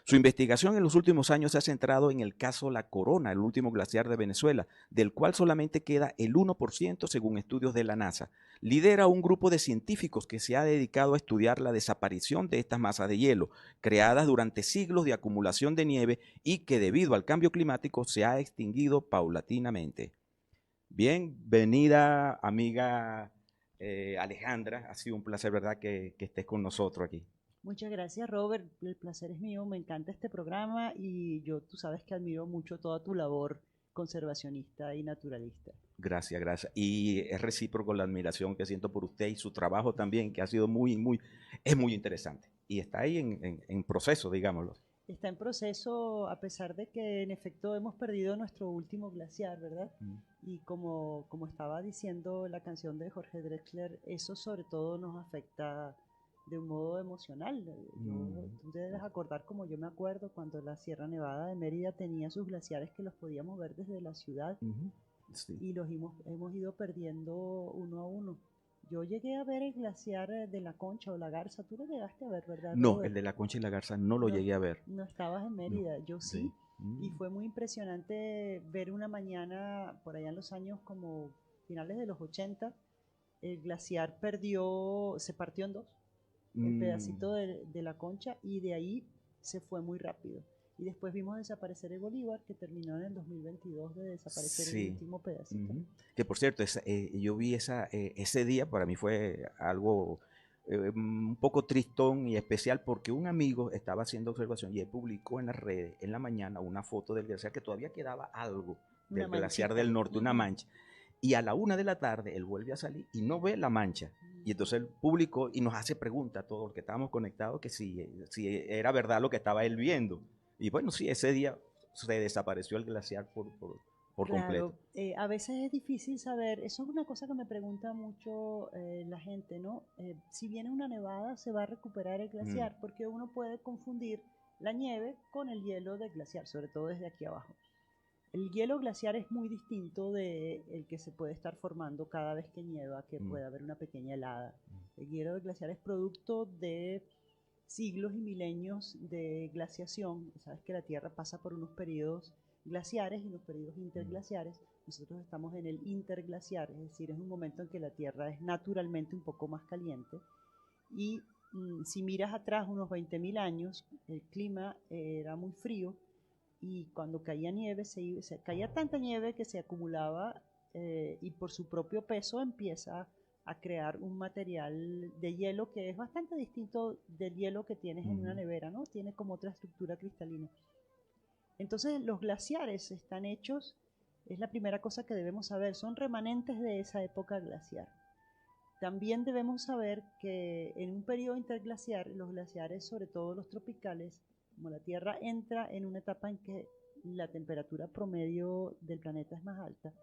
Su investigación en los últimos años se ha centrado en el caso La Corona, el último glaciar de Venezuela, del cual solamente queda el 1% según estudios de la NASA. Lidera un grupo de científicos que se ha dedicado a estudiar la desaparición de estas masas de hielo, creadas durante siglos de acumulación de nieve y que debido al cambio climático se ha extinguido paulatinamente. Bienvenida, amiga Alejandra. Ha sido un placer, ¿verdad?, que estés con nosotros aquí. Muchas gracias, Robert. El placer es mío. Me encanta este programa y tú sabes que admiro mucho toda tu labor conservacionista y naturalista. Gracias, gracias. Y es recíproco la admiración que siento por usted y su trabajo también, que ha sido es muy interesante. Y está ahí en proceso, digámoslo. Está en proceso, a pesar de que en efecto hemos perdido nuestro último glaciar, ¿verdad? Mm. Y como estaba diciendo la canción de Jorge Drexler, eso sobre todo nos afecta de un modo emocional. Tú te debes acordar, como yo me acuerdo, cuando la Sierra Nevada de Mérida tenía sus glaciares que los podíamos ver desde la ciudad Ujú. Sí. y hemos ido perdiendo uno a uno. Yo llegué a ver el glaciar de la Concha o la Garza. Tú lo llegaste a ver, ¿verdad, No, el Robert? de la Concha y la Garza no lo No, llegué a ver. no estabas en No. Mérida, yo Sí. sí. Y fue muy impresionante ver una mañana, por allá en los años como finales de los 80, el glaciar se partió en dos, el Mm. pedacito de la Concha, y de ahí se fue muy rápido. Y después vimos desaparecer el Bolívar, que terminó en el 2022 de desaparecer el Sí. último pedacito. Ujú. Que por cierto, yo vi ese día, para mí fue algo un poco tristón y especial porque un amigo estaba haciendo observación y él publicó en las redes en la mañana una foto del glaciar que todavía quedaba algo Una del glaciar manchita. del norte, una Ujú. mancha. Y a la 1 de la tarde él vuelve a salir y no ve la mancha. Y entonces él publicó y nos hace preguntas a todos los que estábamos conectados que si era verdad lo que estaba él viendo. Y bueno, sí, ese día se desapareció el glaciar por completo. Claro, a veces es difícil saber, eso es una cosa que me pregunta mucho la gente, ¿no? Si viene una nevada, ¿se va a recuperar el Mm. glaciar? Porque uno puede confundir la nieve con el hielo del glaciar, sobre todo desde aquí abajo. El hielo glaciar es muy distinto de el que se puede estar formando cada vez que nieva, que Mm. puede haber una pequeña helada. El hielo del glaciar es producto de siglos y milenios de glaciación. Sabes que la Tierra pasa por unos periodos glaciares y unos periodos interglaciares. Nosotros estamos en el interglaciar, es decir, es un momento en que la Tierra es naturalmente un poco más caliente. Y si miras atrás unos 20.000 años, el clima era muy frío y cuando caía nieve, caía tanta nieve que se acumulaba y por su propio peso empieza a crear un material de hielo que es bastante distinto del hielo que tienes en una Mm. nevera, ¿no? Tiene como otra estructura cristalina. Entonces los glaciares están hechos, es la primera cosa que debemos saber, son remanentes de esa época glaciar. También debemos saber que en un periodo interglaciar, los glaciares, sobre todo los tropicales, como la Tierra entra en una etapa en que la temperatura promedio del planeta es más alta,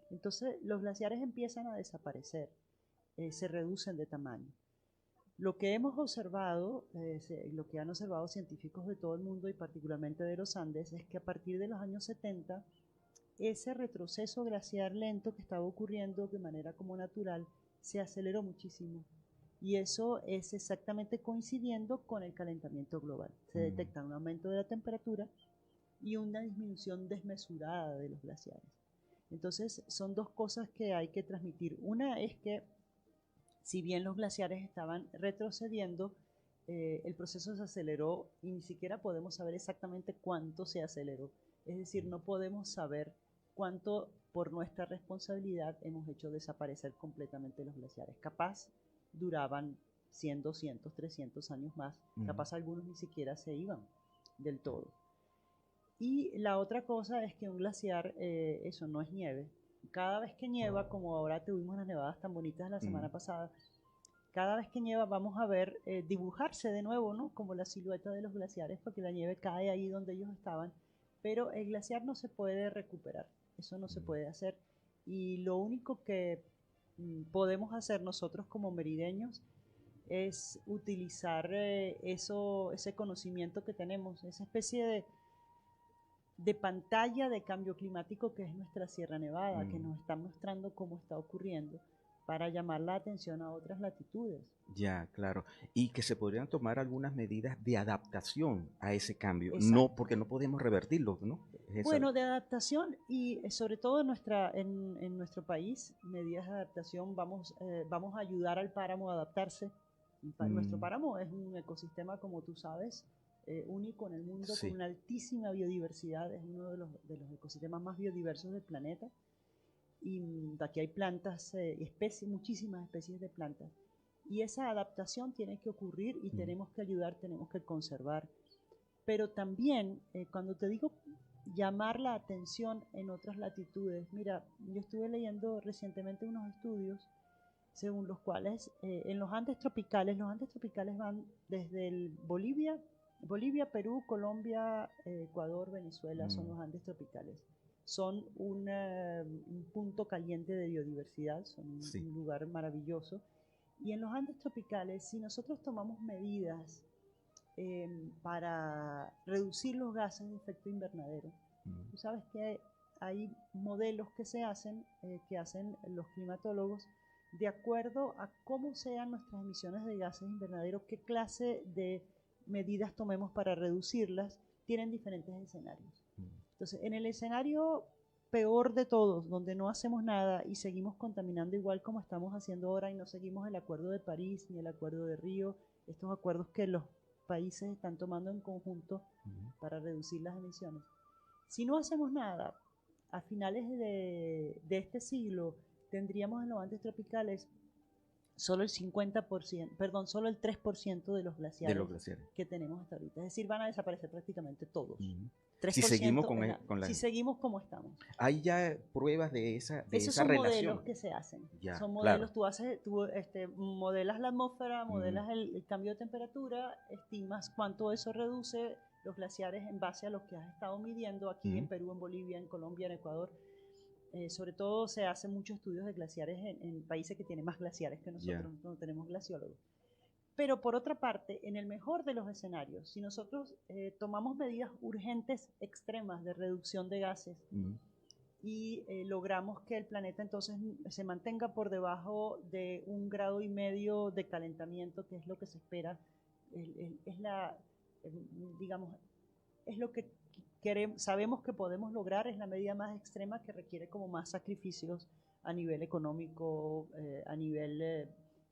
entonces los glaciares empiezan a desaparecer, se reducen de tamaño. Lo que hemos observado, lo que han observado científicos de todo el mundo y particularmente de los Andes, es que a partir de los años 70, ese retroceso glaciar lento que estaba ocurriendo de manera como natural se aceleró muchísimo. Y eso es exactamente coincidiendo con el calentamiento global. Se detecta un aumento de la temperatura y una disminución desmesurada de los glaciares. Entonces, son dos cosas que hay que transmitir. Una es que, si bien los glaciares estaban retrocediendo, el proceso se aceleró y ni siquiera podemos saber exactamente cuánto se aceleró. Es decir, no podemos saber cuánto por nuestra responsabilidad hemos hecho desaparecer completamente los glaciares. Capaz duraban 100, 200, 300 años más, Mm. capaz algunos ni siquiera se iban del todo. Y la otra cosa es que un glaciar, eso no es nieve. Cada vez que nieva, como ahora tuvimos las nevadas tan bonitas la semana Mm. pasada, cada vez que nieva vamos a ver dibujarse de nuevo, ¿no? Como la silueta de los glaciares, porque la nieve cae ahí donde ellos estaban, pero el glaciar no se puede recuperar, eso no se puede hacer. Y lo único que podemos hacer nosotros como merideños es utilizar ese conocimiento que tenemos, esa especie de pantalla de cambio climático que es nuestra Sierra Nevada, que Mm. nos está mostrando cómo está ocurriendo, para llamar la atención a otras latitudes. Ya, claro. Y que se podrían tomar algunas medidas de adaptación a ese cambio. Exacto. No, porque no podemos revertirlo, ¿no? Bueno, de adaptación y sobre todo en nuestro país, medidas de adaptación, vamos a ayudar al páramo a adaptarse. Nuestro páramo es un ecosistema, como tú sabes, único en el mundo, Sí. con una altísima biodiversidad, es uno de los ecosistemas más biodiversos del planeta. Y aquí hay plantas, muchísimas especies de plantas. Y esa adaptación tiene que ocurrir y tenemos que ayudar, tenemos que conservar. Pero también, cuando te digo llamar la atención en otras latitudes, mira, yo estuve leyendo recientemente unos estudios según los cuales en los Andes tropicales van desde Bolivia, Perú, Colombia, Ecuador, Venezuela, son los Andes tropicales. Son un punto caliente de biodiversidad, son un lugar maravilloso. Y en los Andes tropicales, si nosotros tomamos medidas para reducir los gases de efecto invernadero, tú sabes que hay modelos que se hacen, que hacen los climatólogos, de acuerdo a cómo sean nuestras emisiones de gases invernadero, qué clase de medidas tomemos para reducirlas, tienen diferentes escenarios. Entonces, en el escenario peor de todos, donde no hacemos nada y seguimos contaminando igual como estamos haciendo ahora y no seguimos el Acuerdo de París ni el Acuerdo de Río, estos acuerdos que los países están tomando en conjunto para reducir las emisiones. Si no hacemos nada, a finales de este siglo tendríamos en los Andes tropicales solo el 50%, perdón, solo el 3% de los glaciares que tenemos hasta ahorita. Es decir, van a desaparecer prácticamente todos. 3% si seguimos si seguimos como estamos. Hay ya pruebas de esa relación. Esos son modelos que se hacen. Ya, son modelos, claro. tú modelas la atmósfera, modelas el cambio de temperatura, estimas cuánto eso reduce los glaciares en base a lo que has estado midiendo aquí en Perú, en Bolivia, en Colombia, en Ecuador. Sobre todo se hacen muchos estudios de glaciares en países que tienen más glaciares que nosotros, no tenemos glaciólogos. Pero por otra parte, en el mejor de los escenarios, si nosotros tomamos medidas urgentes extremas de reducción de gases y logramos que el planeta entonces se mantenga por debajo de 1,5 grados de calentamiento, que es lo que se espera, es lo que sabemos que podemos lograr, es la medida más extrema que requiere como más sacrificios a nivel económico, a nivel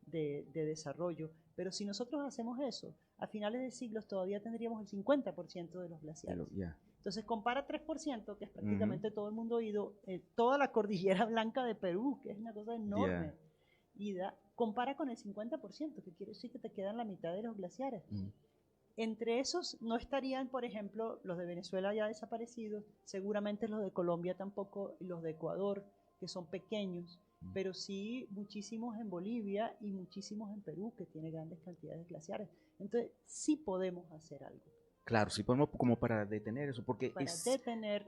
de desarrollo. Pero si nosotros hacemos eso, a finales de siglos todavía tendríamos el 50% de los glaciares. Entonces compara 3%, que es prácticamente todo el mundo oído, toda la cordillera blanca de Perú, que es una cosa enorme, y compara con el 50%, que quiere decir que te quedan la mitad de los glaciares. Entre esos no estarían, por ejemplo, los de Venezuela ya desaparecidos, seguramente los de Colombia tampoco, y los de Ecuador, que son pequeños, pero sí muchísimos en Bolivia y muchísimos en Perú, que tiene grandes cantidades glaciares. Entonces, sí podemos hacer algo. Claro, sí podemos como para detener eso, porque para detener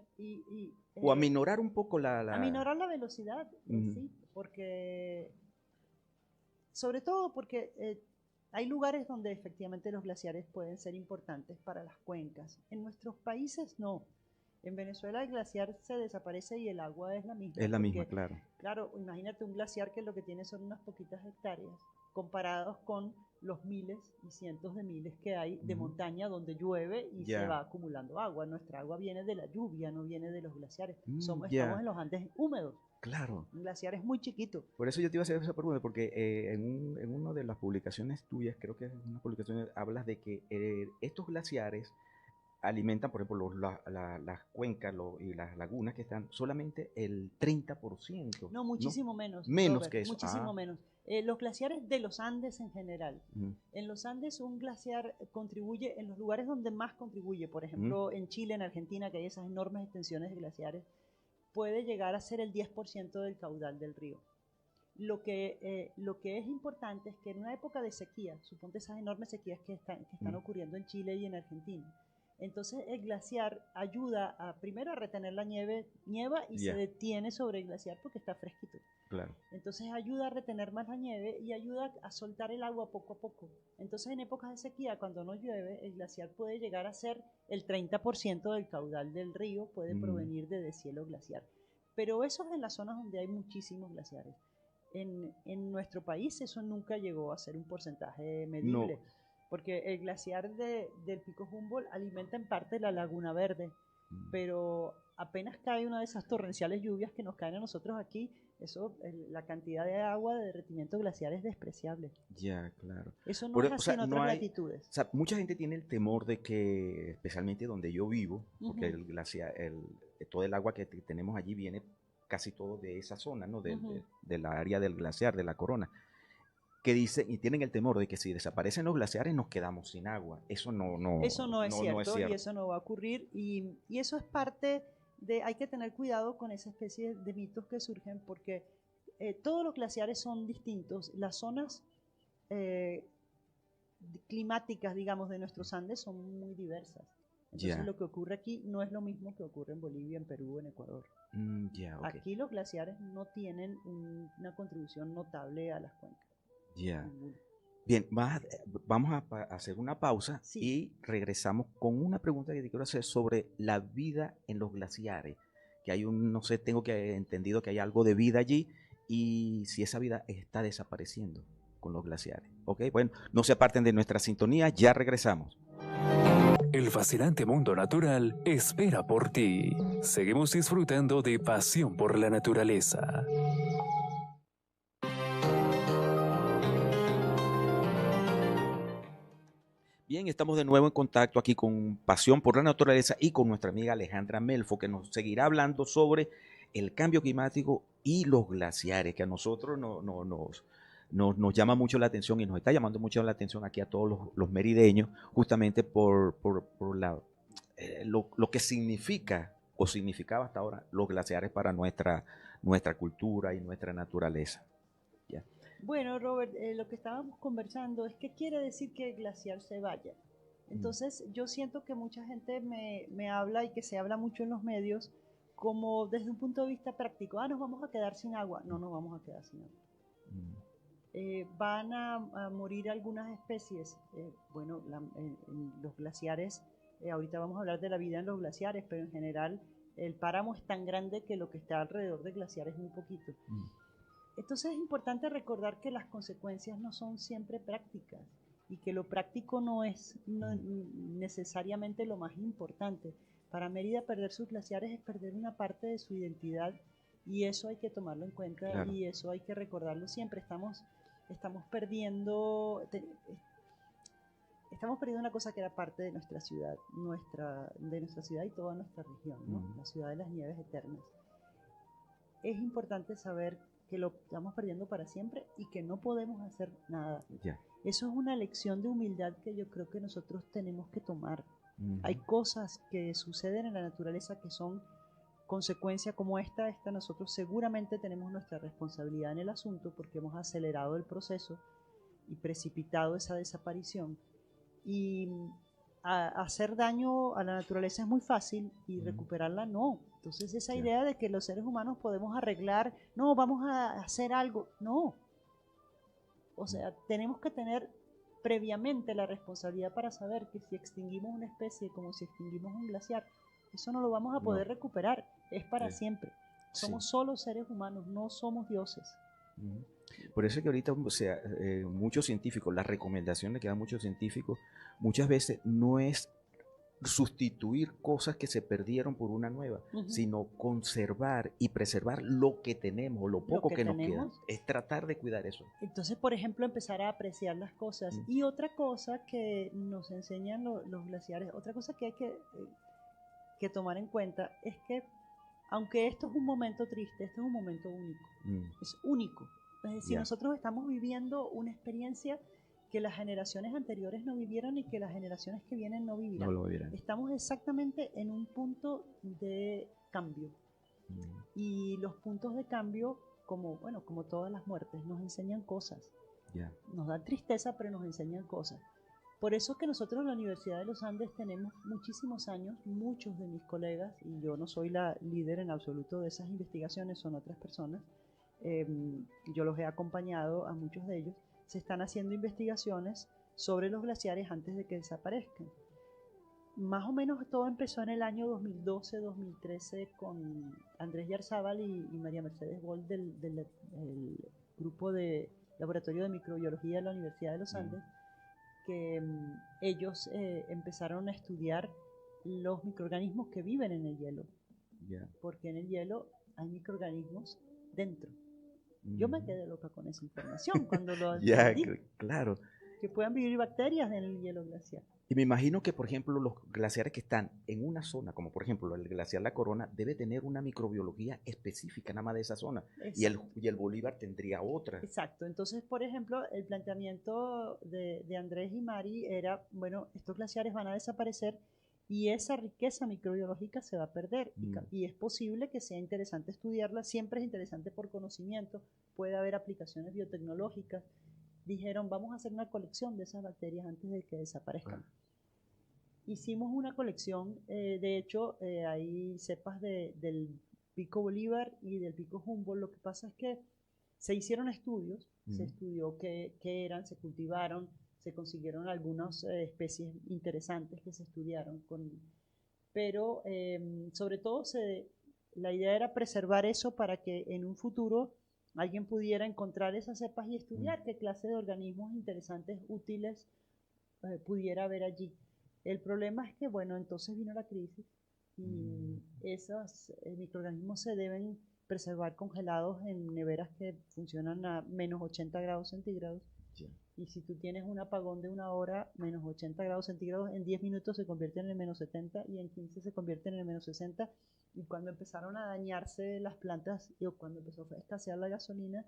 o aminorar un poco aminorar la velocidad, sí, porque sobre todo porque hay lugares donde efectivamente los glaciares pueden ser importantes para las cuencas. En nuestros países no. En Venezuela el glaciar se desaparece y el agua es la misma. Es la misma, claro. Claro, imagínate un glaciar que lo que tiene son unas poquitas hectáreas, comparados con los miles y cientos de miles que hay de montaña donde llueve y se va acumulando agua. Nuestra agua viene de la lluvia, no viene de los glaciares. Estamos en los Andes húmedos. Claro. Un glaciar es muy chiquito. Por eso yo te iba a hacer esa pregunta, porque en una de las publicaciones tuyas, creo que es una publicación, hablas de que estos glaciares alimentan, por ejemplo, las cuencas y las lagunas que están solamente el 30%. No, muchísimo menos. Menos Robert, que eso. Muchísimo menos. Los glaciares de los Andes en general. En los Andes un glaciar contribuye, en los lugares donde más contribuye, por ejemplo, en Chile, en Argentina, que hay esas enormes extensiones de glaciares, puede llegar a ser el 10% del caudal del río. Lo que es importante es que en una época de sequía, suponte esas enormes sequías que están ocurriendo en Chile y en Argentina, entonces el glaciar ayuda primero a retener la nieva y se detiene sobre el glaciar porque está fresquito. Claro. Entonces ayuda a retener más la nieve y ayuda a soltar el agua poco a poco. Entonces en épocas de sequía, cuando no llueve, el glaciar puede llegar a ser el 30% del caudal del río, puede provenir de deshielo glaciar. Pero eso es en las zonas donde hay muchísimos glaciares. En nuestro país eso nunca llegó a ser un porcentaje medible, No. porque el glaciar del Pico Humboldt alimenta en parte la Laguna Verde, pero apenas cae una de esas torrenciales lluvias que nos caen a nosotros aquí, la cantidad de agua de derretimiento glaciar es despreciable. Ya, claro. Eso no es O así sea, en otras latitudes. o sea, mucha gente tiene el temor de que, especialmente donde yo vivo, porque Ujú. el glaciar, todo el agua que tenemos allí viene casi todo de esa zona, ¿no? Ujú. De la área del glaciar, de la corona, que dicen y tienen el temor de que si desaparecen los glaciares nos quedamos sin agua. Eso Eso no es no es cierto y cierto. eso no va a ocurrir y eso es parte de, hay que tener cuidado con esa especie de mitos que surgen porque todos los glaciares son distintos. Las zonas eh, climáticas, digamos, de nuestros Andes son muy diversas. Entonces Ya, lo que ocurre aquí no es lo mismo que ocurre en Bolivia, en Perú, en Ecuador. ya, ok, Aquí los glaciares no tienen una contribución notable a las cuencas. ya. Ninguna. Bien, vamos a hacer una pausa Sí. y regresamos con una pregunta que te quiero hacer sobre la vida en los glaciares. Que hay no sé, tengo que entendido que hay algo de vida allí y si esa vida está desapareciendo con los glaciares. ¿Ok? Bueno, no se aparten de nuestra sintonía, ya regresamos. El fascinante mundo natural espera por ti. Seguimos disfrutando de Pasión por la Naturaleza. Bien, estamos de nuevo en contacto aquí con Pasión por la Naturaleza y con nuestra amiga Alejandra Melfo, que nos seguirá hablando sobre el cambio climático y los glaciares, que a nosotros nos llama mucho la atención y nos está llamando mucho la atención aquí a todos los merideños, justamente por lo que significa o significaba hasta ahora los glaciares para nuestra cultura y nuestra naturaleza. ¿Ya? Bueno, Robert, lo que estábamos conversando es qué quiere decir que el glaciar se vaya. Entonces, yo siento que mucha gente me habla y que se habla mucho en los medios como desde un punto de vista práctico. Nos vamos a quedar sin agua. No nos vamos a quedar sin agua. Van a morir algunas especies. Bueno, en los glaciares, ahorita vamos a hablar de la vida en los glaciares, pero en general el páramo es tan grande que lo que está alrededor del glaciar es muy poquito. Entonces es importante recordar que las consecuencias no son siempre prácticas y que lo práctico no es necesariamente lo más importante. Para Mérida perder sus glaciares es perder una parte de su identidad y eso hay que tomarlo en cuenta. Claro. Y eso hay que recordarlo siempre. Estamos perdiendo una cosa que era parte de nuestra ciudad, de nuestra ciudad y toda nuestra región, ¿no? La ciudad de las nieves eternas. Es importante saber que lo estamos perdiendo para siempre y que no podemos hacer nada. Yeah. Eso es una lección de humildad que yo creo que nosotros tenemos que tomar. Hay cosas que suceden en la naturaleza que son consecuencia como esta nosotros seguramente tenemos nuestra responsabilidad en el asunto porque hemos acelerado el proceso y precipitado esa desaparición. Y hacer daño a la naturaleza es muy fácil y recuperarla no. Entonces esa idea de que los seres humanos podemos arreglar, no, vamos a hacer algo, no. O sea, tenemos que tener previamente la responsabilidad para saber que si extinguimos una especie como si extinguimos un glaciar, eso no lo vamos a poder recuperar, es para siempre. Somos solo seres humanos, no somos dioses. Por eso es que ahorita, o sea, muchos científicos, las recomendaciones que dan muchos científicos, muchas veces no es sustituir cosas que se perdieron por una nueva, sino conservar y preservar lo que tenemos, lo poco que nos queda. Es tratar de cuidar eso. Entonces, por ejemplo, empezar a apreciar las cosas. Y otra cosa que nos enseñan los glaciares, otra cosa que hay que tomar en cuenta es que, aunque esto es un momento triste, esto es un momento único. Es único. Es decir, nosotros estamos viviendo una experiencia que las generaciones anteriores no vivieron y que las generaciones que vienen no vivirán. No lo vivirán. Estamos exactamente en un punto de cambio. Y los puntos de cambio, como todas las muertes, nos enseñan cosas. Nos dan tristeza, pero nos enseñan cosas. Por eso que nosotros en la Universidad de los Andes tenemos muchísimos años, muchos de mis colegas, y yo no soy la líder en absoluto de esas investigaciones, son otras personas, yo los he acompañado a muchos de ellos, se están haciendo investigaciones sobre los glaciares antes de que desaparezcan. Más o menos todo empezó en el año 2012-2013 con Andrés Yarzábal y María Mercedes Boll del grupo de laboratorio de microbiología de la Universidad de los Andes, que ellos empezaron a estudiar los microorganismos que viven en el hielo, porque en el hielo hay microorganismos dentro. Yo me quedé loca con esa información cuando lo entendí, claro. que puedan vivir bacterias en el hielo glaciar. Y me imagino que, por ejemplo, los glaciares que están en una zona, como por ejemplo el glaciar La Corona, debe tener una microbiología específica nada más de esa zona. Y el Bolívar tendría otra. Exacto. Entonces, por ejemplo, el planteamiento de Andrés y Mari era, bueno, estos glaciares van a desaparecer y esa riqueza microbiológica se va a perder. Y es posible que sea interesante estudiarla. Siempre es interesante por conocimiento. Puede haber aplicaciones biotecnológicas. Dijeron, vamos a hacer una colección de esas bacterias antes de que desaparezcan. Hicimos una colección, de hecho, hay cepas del pico Bolívar y del pico Humboldt. Lo que pasa es que se hicieron estudios, se estudió qué eran, se cultivaron, se consiguieron algunas especies interesantes que se estudiaron, pero sobre todo la idea era preservar eso para que en un futuro alguien pudiera encontrar esas cepas y estudiar qué clase de organismos interesantes, útiles, pudiera haber allí. El problema es que, bueno, entonces vino la crisis y esos microorganismos se deben preservar congelados en neveras que funcionan a menos 80 grados centígrados. Y si tú tienes un apagón de una hora, menos 80 grados centígrados, en 10 minutos se convierten en menos 70 y en 15 se convierten en menos 60. Y cuando empezaron a dañarse las plantas, o cuando empezó a escasear la gasolina,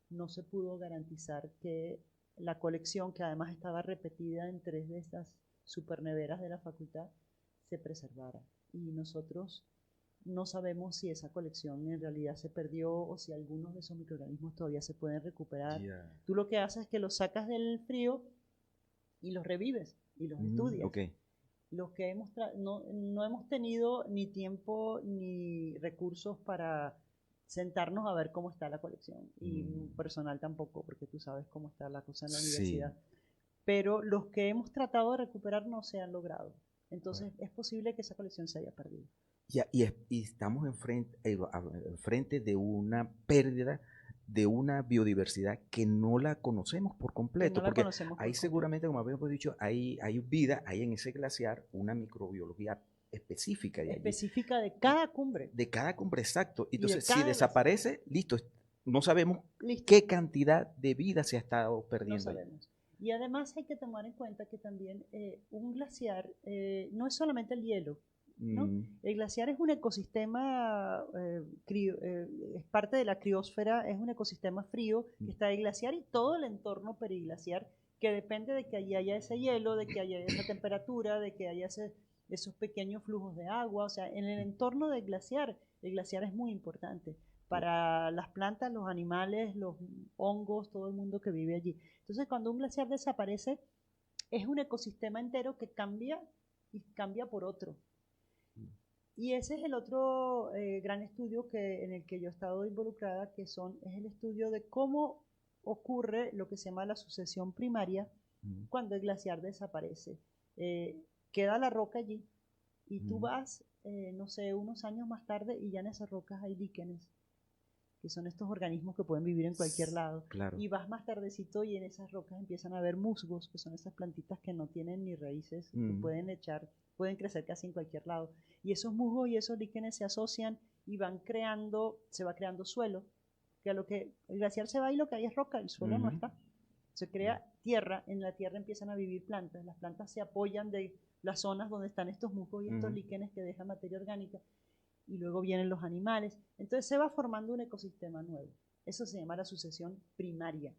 no se pudo garantizar que la colección, que además estaba repetida en 3 de estas superneveras de la facultad, se preservara. Y nosotros no sabemos si esa colección en realidad se perdió o si algunos de esos microorganismos todavía se pueden recuperar. Tú lo que haces es que los sacas del frío y los revives y los estudias. Los que no hemos tenido ni tiempo ni recursos para sentarnos a ver cómo está la colección, y personal tampoco, porque tú sabes cómo está la cosa en la universidad. Pero los que hemos tratado de recuperar no se han logrado. Entonces es posible que esa colección se haya perdido. Y estamos enfrente de una pérdida de una biodiversidad que no la conocemos por completo, porque ahí seguramente, como habíamos dicho, hay vida, hay en ese glaciar una microbiología específica de cada cumbre. De cada cumbre, exacto. Entonces, si desaparece, listo, no sabemos qué cantidad de vida se ha estado perdiendo. No sabemos. Y además hay que tomar en cuenta que también un glaciar no es solamente el hielo, ¿no? El glaciar es un ecosistema, es parte de la criósfera, es un ecosistema frío que está el glaciar y todo el entorno periglaciar, que depende de que allí haya ese hielo, de que haya esa temperatura, de que haya esos pequeños flujos de agua. O sea, en el entorno del glaciar, el glaciar es muy importante para las plantas, los animales, los hongos, todo el mundo que vive allí. Entonces, cuando un glaciar desaparece, es un ecosistema entero que cambia y cambia por otro. Y ese es el otro gran estudio en el que yo he estado involucrada, que es el estudio de cómo ocurre lo que se llama la sucesión primaria cuando el glaciar desaparece. Queda la roca allí y tú vas, no sé, unos años más tarde y ya en esas rocas hay líquenes, que son estos organismos que pueden vivir en cualquier lado. Y vas más tardecito y en esas rocas empiezan a haber musgos, que son esas plantitas que no tienen ni raíces, que pueden crecer casi en cualquier lado. Y esos musgos y esos líquenes se asocian y se va creando suelo, que a lo que el glaciar se va y lo que hay es roca, el suelo no está. Se crea tierra, en la tierra empiezan a vivir plantas, las plantas se apoyan de las zonas donde están estos musgos y estos líquenes que dejan materia orgánica, y luego vienen los animales. Entonces se va formando un ecosistema nuevo. Eso se llama la sucesión primaria.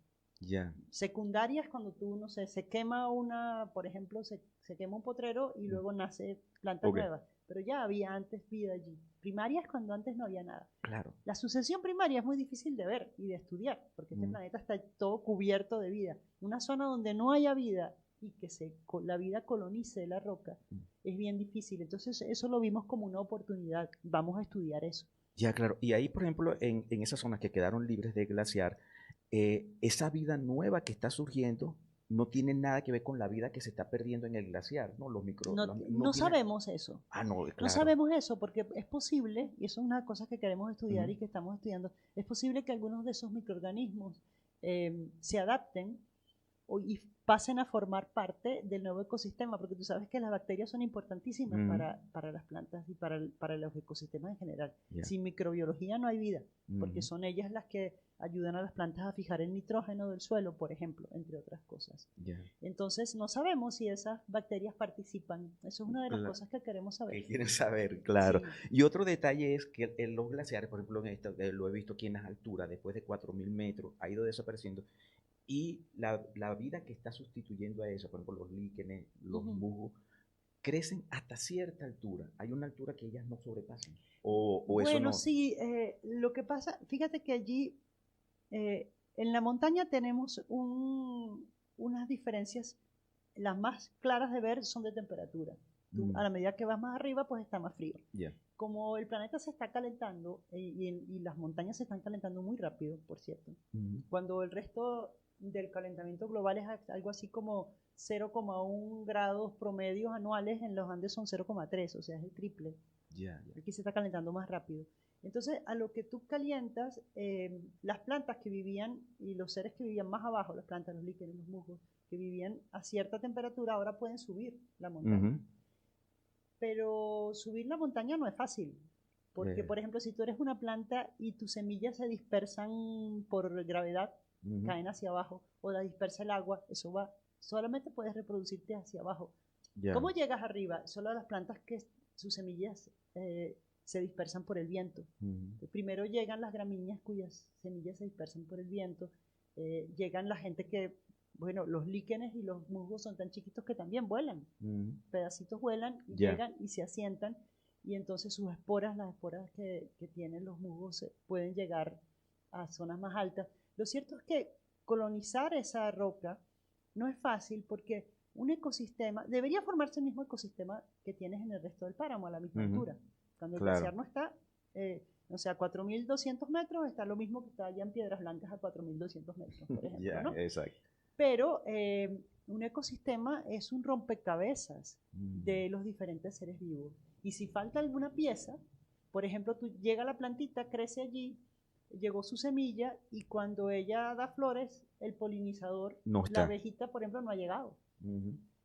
Secundaria es cuando tú, no sé, se quema por ejemplo, se quema un potrero y luego nace plantas nuevas. Pero ya había antes vida allí. Primaria es cuando antes no había nada. La sucesión primaria es muy difícil de ver y de estudiar, porque este planeta está todo cubierto de vida. Una zona donde no haya vida y que la vida colonice la roca es bien difícil. Entonces eso lo vimos como una oportunidad. Vamos a estudiar eso. Claro. Y ahí, por ejemplo, en esas zonas que quedaron libres de glaciar, esa vida nueva que está surgiendo no tiene nada que ver con la vida que se está perdiendo en el glaciar, ¿no? No sabemos eso. No sabemos eso porque es posible, y eso es una cosa que queremos estudiar y que estamos estudiando, es posible que algunos de esos microorganismos se adapten y pasen a formar parte del nuevo ecosistema, porque tú sabes que las bacterias son importantísimas para las plantas y para los ecosistemas en general. Sin microbiología no hay vida, porque son ellas las que ayudan a las plantas a fijar el nitrógeno del suelo, por ejemplo, entre otras cosas. Entonces, no sabemos si esas bacterias participan. Eso es una de las cosas que queremos saber. Que quieren saber, claro. Sí. Y otro detalle es que en los glaciares, por ejemplo, lo he visto aquí en las alturas, después de 4.000 metros, ha ido desapareciendo. Y la vida que está sustituyendo a eso, por ejemplo, los líquenes, los musgos, crecen hasta cierta altura. ¿Hay una altura que ellas no sobrepasan? ¿O eso no? Bueno, sí. Lo que pasa, fíjate que allí, en la montaña tenemos unas diferencias. Las más claras de ver son de temperatura. A la medida que vas más arriba, pues está más frío. Como el planeta se está calentando y las montañas se están calentando muy rápido, por cierto, cuando el resto del calentamiento global es algo así como 0,1 grados promedios anuales, en los Andes son 0,3, o sea, es el triple. Aquí se está calentando más rápido. Entonces, a lo que tú calientas, las plantas que vivían y los seres que vivían más abajo, las plantas, los líquenes, los musgos, que vivían a cierta temperatura, ahora pueden subir la montaña. Pero subir la montaña no es fácil, porque, por ejemplo, si tú eres una planta y tus semillas se dispersan por gravedad, caen hacia abajo, o la dispersa el agua, eso va, solamente puedes reproducirte hacia abajo. ¿Cómo llegas arriba? Solo las plantas que sus semillas se dispersan por el viento. Primero llegan las gramíneas cuyas semillas se dispersan por el viento, llegan la gente que, bueno, los líquenes y los musgos son tan chiquitos que también vuelan. Pedacitos vuelan y llegan y se asientan, y entonces sus esporas, las esporas que tienen los musgos, pueden llegar a zonas más altas. Lo cierto es que colonizar esa roca no es fácil, porque un ecosistema, debería formarse el mismo ecosistema que tienes en el resto del páramo a la misma altura. Cuando el glaciar no está, o sea, a 4.200 metros, está lo mismo que está allá en Piedras Blancas a 4.200 metros, por ejemplo, ¿no? Exacto. Pero un ecosistema es un rompecabezas de los diferentes seres vivos. Y si falta alguna pieza, por ejemplo, llega la plantita, crece allí, llegó su semilla, y cuando ella da flores, el polinizador, la abejita, por ejemplo, no ha llegado.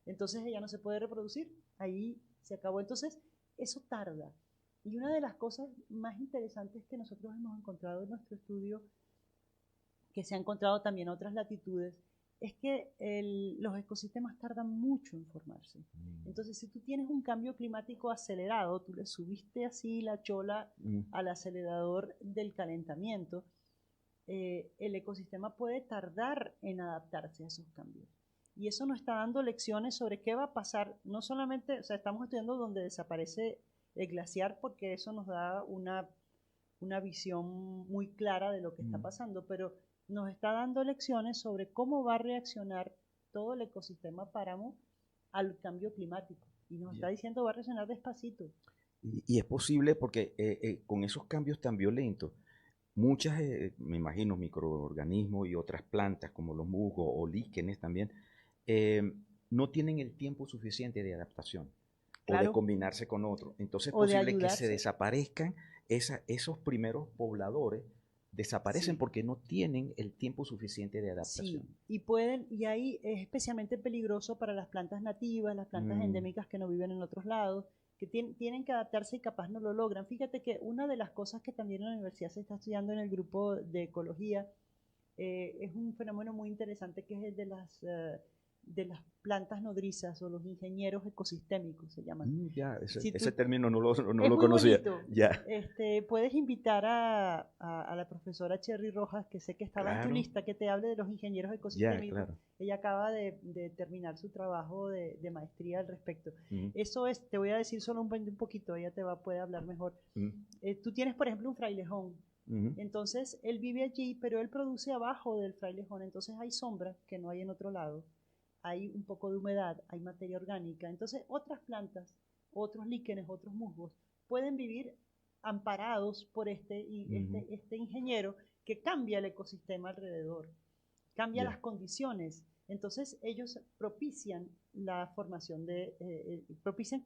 Entonces ella no se puede reproducir, ahí se acabó. Entonces eso tarda. Y una de las cosas más interesantes que nosotros hemos encontrado en nuestro estudio, que se ha encontrado también en otras latitudes, es que los ecosistemas tardan mucho en formarse. Entonces, si tú tienes un cambio climático acelerado, tú le subiste así la chola al acelerador del calentamiento, el ecosistema puede tardar en adaptarse a esos cambios. Y eso nos está dando lecciones sobre qué va a pasar. No solamente, o sea, estamos estudiando dónde desaparece el glaciar, porque eso nos da una visión muy clara de lo que está pasando, pero nos está dando lecciones sobre cómo va a reaccionar todo el ecosistema páramo al cambio climático. Y nos está diciendo va a reaccionar despacito. Y es posible porque con esos cambios tan violentos, muchas, me imagino, microorganismos y otras plantas como los musgos o líquenes también, no tienen el tiempo suficiente de adaptación o de combinarse con otros. Entonces es posible que se desaparezcan esos primeros pobladores, desaparecen porque no tienen el tiempo suficiente de adaptación. Sí, y ahí es especialmente peligroso para las plantas nativas, las plantas endémicas que no viven en otros lados, que tienen que adaptarse y capaz no lo logran. Fíjate que una de las cosas que también en la universidad se está estudiando en el grupo de ecología es un fenómeno muy interesante, que es el de las plantas nodrizas, o los ingenieros ecosistémicos se llaman. Ese término no lo conocía. Puedes invitar a la profesora Cherry Rojas, que sé que estaba en tu lista, que te hable de los ingenieros ecosistémicos. Ella acaba de terminar su trabajo de maestría al respecto. Eso es, te voy a decir solo un poquito, ella puede hablar mejor. Tú tienes, por ejemplo, un frailejón. Entonces, él vive allí, pero él produce abajo del frailejón. Entonces hay sombra que no hay en otro lado. Hay un poco de humedad, hay materia orgánica. Entonces, otras plantas, otros líquenes, otros musgos, pueden vivir amparados por este ingeniero que cambia el ecosistema alrededor, cambia las condiciones. Entonces, ellos propician la formación propician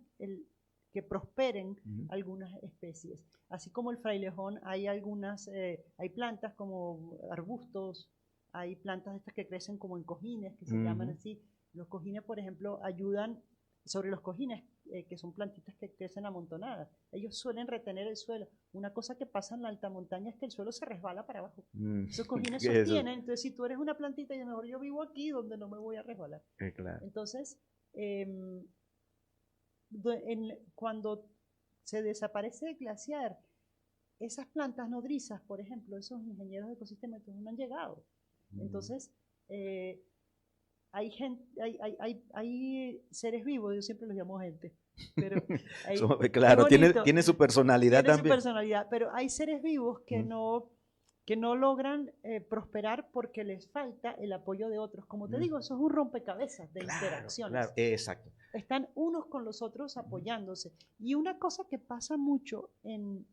que prosperen algunas especies. Así como el frailejón, hay plantas como arbustos, hay plantas estas que crecen como en cojines, que se llaman así. Los cojines, por ejemplo, ayudan sobre los cojines, que son plantitas que crecen amontonadas. Ellos suelen retener el suelo. Una cosa que pasa en la alta montaña es que el suelo se resbala para abajo. Esos cojines sostienen. Entonces, si tú eres una plantita, y mejor yo vivo aquí donde no me voy a resbalar. Claro. Entonces, cuando se desaparece el glaciar, esas plantas nodrizas, por ejemplo, esos ingenieros de ecosistemas no han llegado. Entonces, hay seres vivos, yo siempre los llamo gente, pero claro, tiene su personalidad tiene también. Su personalidad, pero hay seres vivos que no logran prosperar porque les falta el apoyo de otros. Como te digo, eso es un rompecabezas de interacciones. Claro, exacto. Están unos con los otros apoyándose. Y una cosa que pasa mucho en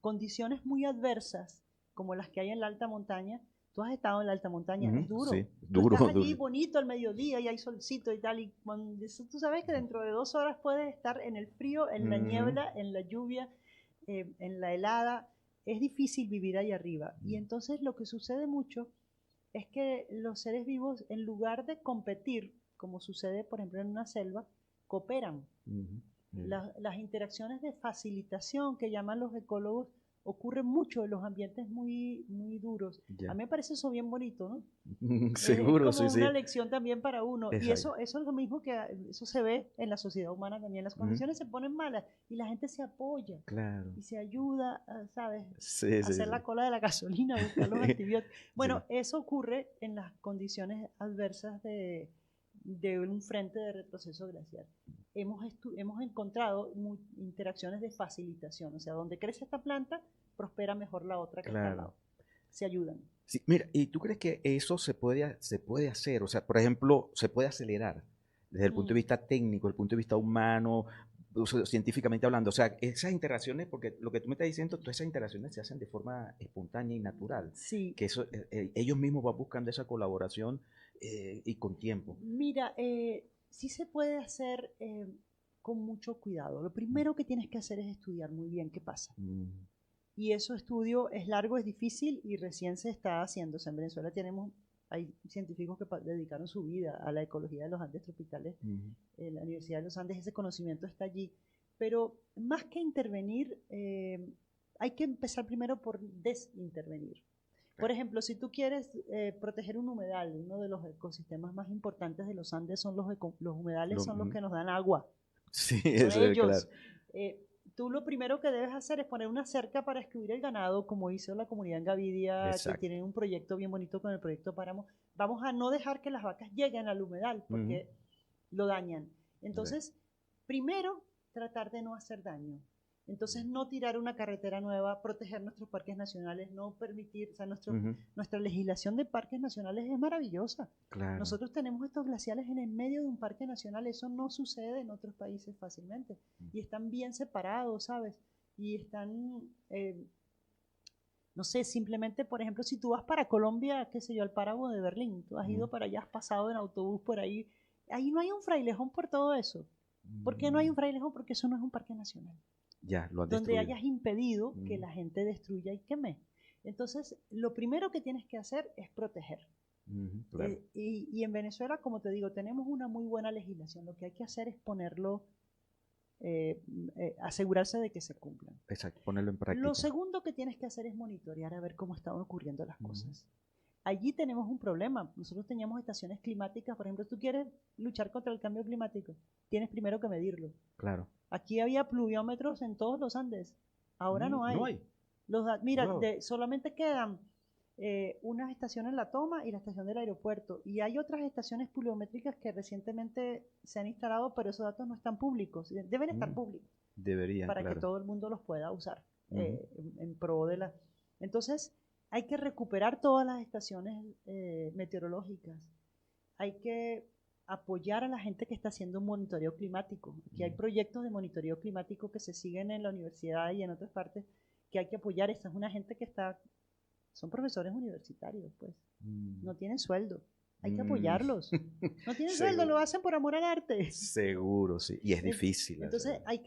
condiciones muy adversas, como las que hay en la alta montaña. Tú has estado en la alta montaña, es duro. Sí, duro. Estás allí bonito al mediodía y hay solcito y tal. Y tú sabes que dentro de 2 horas puedes estar en el frío, en la niebla, en la lluvia, en la helada. Es difícil vivir ahí arriba. Y entonces lo que sucede mucho es que los seres vivos, en lugar de competir, como sucede, por ejemplo, en una selva, cooperan. Las interacciones de facilitación que llaman los ecólogos ocurren mucho en los ambientes muy, muy duros. A mí me parece eso bien bonito, ¿no? Seguro, es como sí. una lección también para uno. Exacto. Y eso es lo mismo que eso se ve en la sociedad humana también. Las condiciones se ponen malas y la gente se apoya. Claro. Y se ayuda, ¿sabes? Sí, hacer la cola de la gasolina, buscar los antibióticos. Bueno, eso ocurre en las condiciones adversas de un frente de retroceso glaciar. Hemos encontrado interacciones de facilitación, o sea, donde crece esta planta, prospera mejor la otra que está al lado. Se ayudan. Sí, mira, ¿y tú crees que eso se puede hacer? O sea, por ejemplo, se puede acelerar desde el punto de vista técnico, desde el punto de vista humano, científicamente hablando. O sea, esas interacciones, porque lo que tú me estás diciendo, todas esas interacciones se hacen de forma espontánea y natural. Sí. Que eso, ellos mismos van buscando esa colaboración y con tiempo. Mira, sí se puede hacer con mucho cuidado. Lo primero que tienes que hacer es estudiar muy bien qué pasa. Y eso estudio es largo, es difícil y recién se está haciendo. O sea, en Venezuela hay científicos que dedicaron su vida a la ecología de los Andes tropicales. En la Universidad de los Andes ese conocimiento está allí. Pero más que intervenir, hay que empezar primero por desintervenir. Por ejemplo, si tú quieres proteger un humedal, uno de los ecosistemas más importantes de los Andes son los humedales, son los que nos dan agua. Sí, son eso ellos. Es claro. Tú lo primero que debes hacer es poner una cerca para excluir el ganado, como hizo la comunidad en Gavidia, que tienen un proyecto bien bonito con el proyecto Páramo. Vamos a no dejar que las vacas lleguen al humedal porque lo dañan. Entonces, primero, tratar de no hacer daño. Entonces, no tirar una carretera nueva, proteger nuestros parques nacionales, no permitir, o sea, nuestra legislación de parques nacionales es maravillosa. Claro. Nosotros tenemos estos glaciares en el medio de un parque nacional, eso no sucede en otros países fácilmente. Y están bien separados, ¿sabes? Y están, no sé, simplemente, por ejemplo, si tú vas para Colombia, qué sé yo, al páramo de Berlín, tú has ido para allá, has pasado en autobús por ahí no hay un frailejón por todo eso. ¿Por qué no hay un frailejón? Porque eso no es un parque nacional. Ya, lo han donde destruido. hayas impedido que la gente destruya y queme. Entonces, lo primero que tienes que hacer es proteger. Claro. Y en Venezuela, como te digo, tenemos una muy buena legislación. Lo que hay que hacer es ponerlo, asegurarse de que se cumplan. Exacto, ponerlo en práctica. Lo segundo que tienes que hacer es monitorear a ver cómo están ocurriendo las cosas. Allí tenemos un problema. Nosotros teníamos estaciones climáticas. Por ejemplo, tú quieres luchar contra el cambio climático, tienes primero que medirlo. Claro. Aquí había pluviómetros en todos los Andes. Ahora no hay. No hay. Mira, solamente quedan unas estaciones en La Toma y la estación del aeropuerto. Y hay otras estaciones pluviométricas que recientemente se han instalado, pero esos datos no están públicos. Deben estar públicos. Deberían, para que todo el mundo los pueda usar en pro de la... Entonces, hay que recuperar todas las estaciones meteorológicas. Hay que apoyar a la gente que está haciendo un monitoreo climático. Aquí hay proyectos de monitoreo climático que se siguen en la universidad y en otras partes que hay que apoyar. Esta es una gente que son profesores universitarios, pues. No tienen sueldo. Hay que apoyarlos. No tienen sueldo, lo hacen por amor al arte. Seguro, sí. Y es difícil. Entonces, hay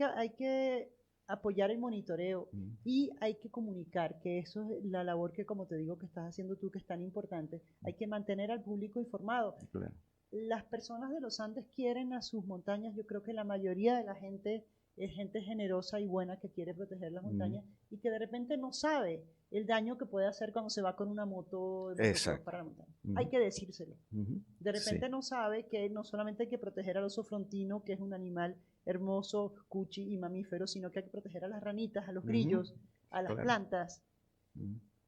apoyar el monitoreo y hay que comunicar, que eso es la labor que, como te digo, que estás haciendo tú, que es tan importante. Hay que mantener al público informado. Claro. Las personas de los Andes quieren a sus montañas. Yo creo que la mayoría de la gente es gente generosa y buena que quiere proteger las montañas y que de repente no sabe el daño que puede hacer cuando se va con una moto para la montaña. Hay que decírselo. De repente no sabe que no solamente hay que proteger al oso frontino, que es un animal hermoso, cuchi y mamífero, sino que hay que proteger a las ranitas, a los grillos, a las plantas.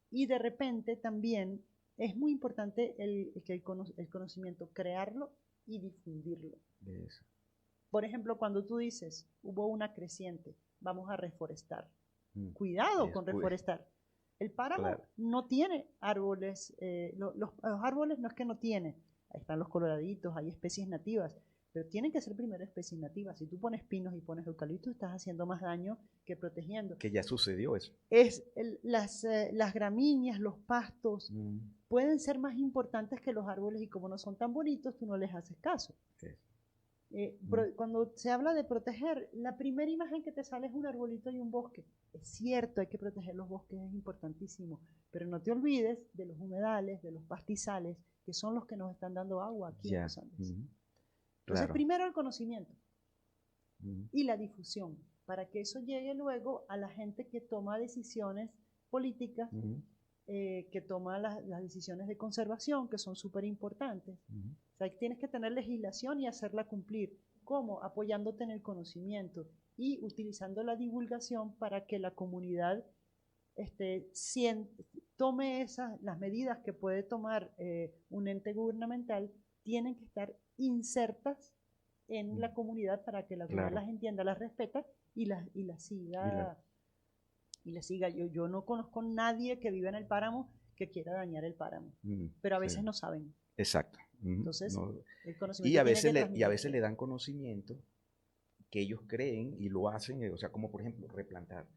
Y de repente también es muy importante el conocimiento, crearlo y difundirlo. Eso. Por ejemplo, cuando tú dices, hubo una creciente, vamos a reforestar. Cuidado con reforestar. El páramo no tiene árboles, los árboles no es que no tiene, ahí están los coloraditos, hay especies nativas, pero tienen que ser primero especies nativas. Si tú pones pinos y pones eucaliptos, estás haciendo más daño que protegiendo. Que ya sucedió eso. Las gramíneas, los pastos, pueden ser más importantes que los árboles y como no son tan bonitos, tú no les haces caso. Cuando se habla de proteger, la primera imagen que te sale es un arbolito y un bosque. Es cierto, hay que proteger los bosques, es importantísimo, pero no te olvides de los humedales, de los pastizales, que son los que nos están dando agua aquí en los Andes. Entonces, primero el conocimiento y la difusión, para que eso llegue luego a la gente que toma decisiones políticas, que toma las decisiones de conservación, que son súper importantes. O sea, tienes que tener legislación y hacerla cumplir. ¿Cómo? Apoyándote en el conocimiento y utilizando la divulgación para que la comunidad tome las medidas que puede tomar un ente gubernamental, tienen que estar insertas en la comunidad para que la comunidad las entienda, las respeta y las siga. Yo no conozco a nadie que viva en el páramo que quiera dañar el páramo, pero a veces no saben. Exacto. Entonces, el conocimiento y a veces le dan conocimiento que ellos creen y lo hacen, o sea, como por ejemplo replantar.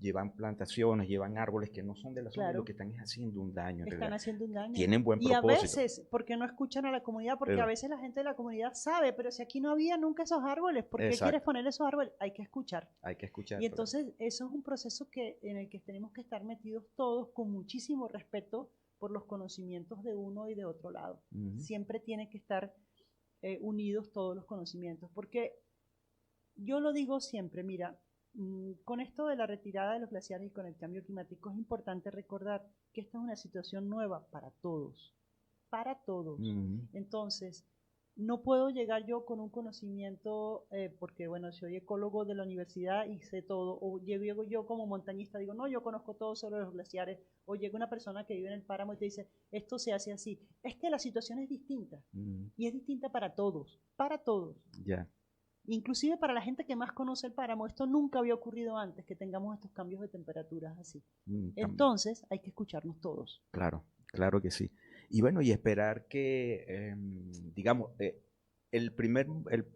Llevan plantaciones, llevan árboles que no son de la zona, y lo que están es haciendo un daño. Están haciendo un daño. Tienen buen propósito. Y a veces, porque no escuchan a la comunidad, porque a veces la gente de la comunidad sabe, pero si aquí no había nunca esos árboles, ¿por qué quieres poner esos árboles? Hay que escuchar. Hay que escuchar. Y entonces eso es un proceso en el que tenemos que estar metidos todos con muchísimo respeto por los conocimientos de uno y de otro lado. Siempre tienen que estar unidos todos los conocimientos, porque yo lo digo siempre, mira, con esto de la retirada de los glaciares y con el cambio climático es importante recordar que esta es una situación nueva para todos, Entonces, no puedo llegar yo con un conocimiento, porque bueno, soy ecólogo de la universidad y sé todo, o llego yo como montañista, digo, no, yo conozco todo sobre los glaciares, o llega una persona que vive en el páramo y te dice, esto se hace así. Es que la situación es distinta, y es distinta para todos. Ya. Inclusive para la gente que más conoce el páramo, esto nunca había ocurrido antes, que tengamos estos cambios de temperaturas así. Entonces, hay que escucharnos todos. Claro, claro que sí. Y bueno, y esperar que, digamos,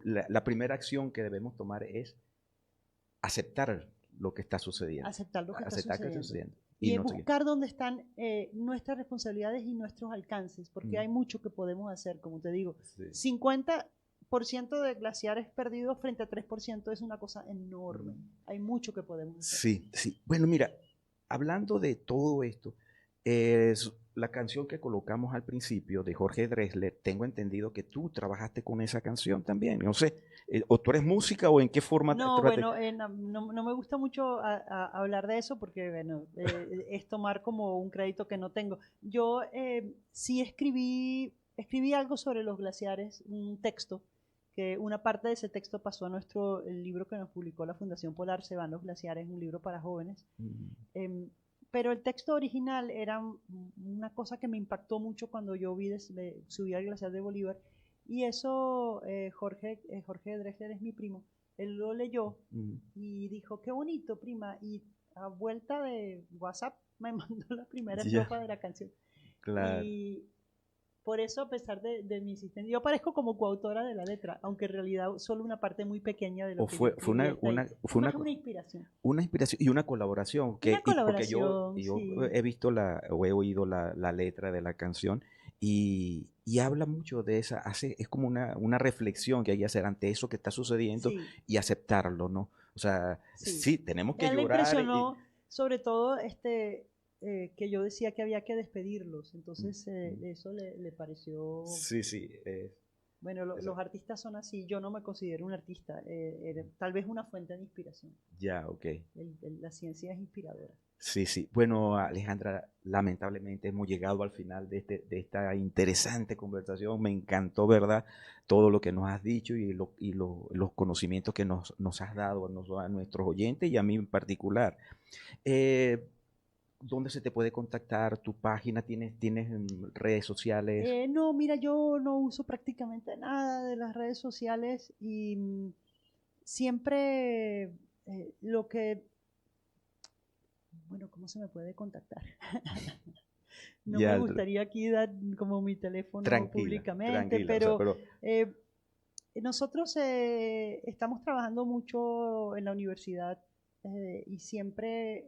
la primera acción que debemos tomar es aceptar lo que está sucediendo. Aceptar lo que está sucediendo. Y no buscar dónde están nuestras responsabilidades y nuestros alcances, porque hay mucho que podemos hacer, como te digo. 50% de glaciares perdidos frente a 3% es una cosa enorme. Hay mucho que podemos hacer. Sí. Bueno, mira, hablando de todo esto, la canción que colocamos al principio de Jorge Drexler, tengo entendido que tú trabajaste con esa canción también. No sé, o tú eres música o en qué forma. No, bueno, no me gusta mucho hablar de eso porque, bueno, es tomar como un crédito que no tengo. Yo sí escribí algo sobre los glaciares, un texto, que una parte de ese texto pasó a el libro que nos publicó la Fundación Polar, Se van los glaciares, un libro para jóvenes. Pero el texto original era una cosa que me impactó mucho cuando yo subí al glaciar de Bolívar. Y eso, Jorge Drexler es mi primo, él lo leyó y dijo, qué bonito, prima. Y a vuelta de WhatsApp me mandó la primera estrofa de la canción. Claro. Y por eso, a pesar de mi insistencia, yo aparezco como coautora de la letra, aunque en realidad solo una parte muy pequeña de lo que fue una inspiración. Una inspiración y una colaboración. Porque yo he visto o he oído la letra de la canción y habla mucho de es como una reflexión que hay que hacer ante eso que está sucediendo y aceptarlo, ¿no? O sea, Sí. sí, tenemos que A él le llorar. impresionó, sobre todo, que yo decía que había que despedirlos. Entonces, eso le pareció... Sí, sí. Bueno, los artistas son así. Yo no me considero un artista. Tal vez una fuente de inspiración. Ya, ok. La ciencia es inspiradora. Sí, sí. Bueno, Alejandra, lamentablemente hemos llegado al final de esta interesante conversación. Me encantó, ¿verdad? Todo lo que nos has dicho y los conocimientos que nos has dado a nuestros oyentes y a mí en particular. Eh, ¿Dónde se te puede contactar? ¿Tu página? ¿Tienes redes sociales? No, mira, yo no uso prácticamente nada de las redes sociales y siempre lo que... Bueno, ¿cómo se me puede contactar? No me Ya, gustaría aquí dar como mi teléfono públicamente, tranquila. O sea, pero pero nosotros estamos trabajando mucho en la universidad y siempre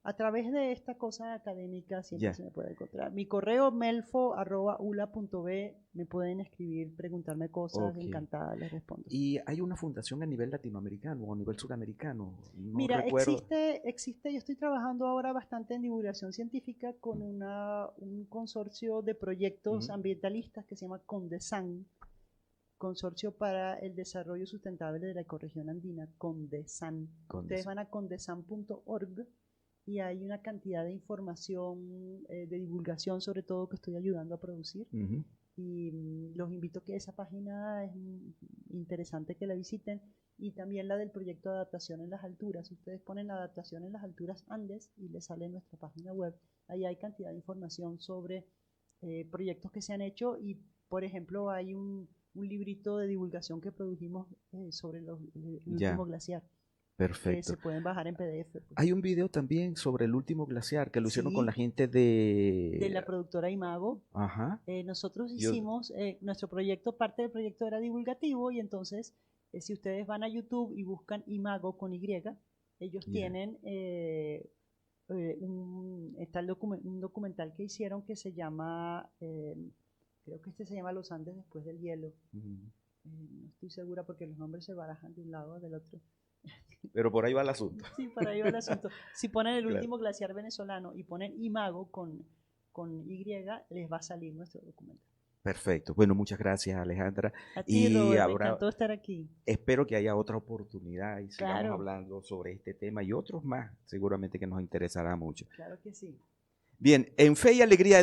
a través de esta cosa académica siempre ya. se me puede encontrar. Mi correo melfo@ula.b, me pueden escribir, preguntarme cosas, Ok. encantada les respondo. ¿Y hay una fundación a nivel latinoamericano o a nivel sudamericano? No Mira, recuerdo. existe, yo estoy trabajando ahora bastante en divulgación científica con un consorcio de proyectos Ujú. ambientalistas que se llama CONDESAN, Consorcio para el Desarrollo Sustentable de la Ecorregión Andina, CONDESAN. Ustedes van a condesan.org y hay una cantidad de información de divulgación, sobre todo, que estoy ayudando a producir. Ujú. Y los invito a que esa página es interesante que la visiten, y también la del proyecto de adaptación en las alturas. Ustedes ponen adaptación en las alturas Andes y les sale en nuestra página web. Ahí hay cantidad de información sobre proyectos que se han hecho y, por ejemplo, hay un librito de divulgación que produjimos sobre el Ya, último glaciar. perfecto. Se pueden bajar en PDF. Pues. Hay un video también sobre el último glaciar que lo hicieron con la Sí, gente de la productora Imago. Ajá. Nosotros Yo, hicimos, nuestro proyecto, parte del proyecto era divulgativo, y entonces, si ustedes van a YouTube y buscan Imago con Y, ellos ya. tienen, está un documental que hicieron que se llama, creo que se llama Los Andes después del hielo. Ujú. No estoy segura porque los nombres se barajan de un lado o del otro. Pero por ahí va el asunto. Sí, para ahí va el asunto. Si ponen el Claro. último glaciar venezolano y ponen Imago con Y, les va a salir nuestro documental. Perfecto. Bueno, muchas gracias, Alejandra. A ti, Y Robert, me encantó estar aquí. espero que haya otra oportunidad y sigamos Claro, hablando sobre este tema y otros más, seguramente que nos interesará mucho. claro que sí. Bien, en Fe y Alegría.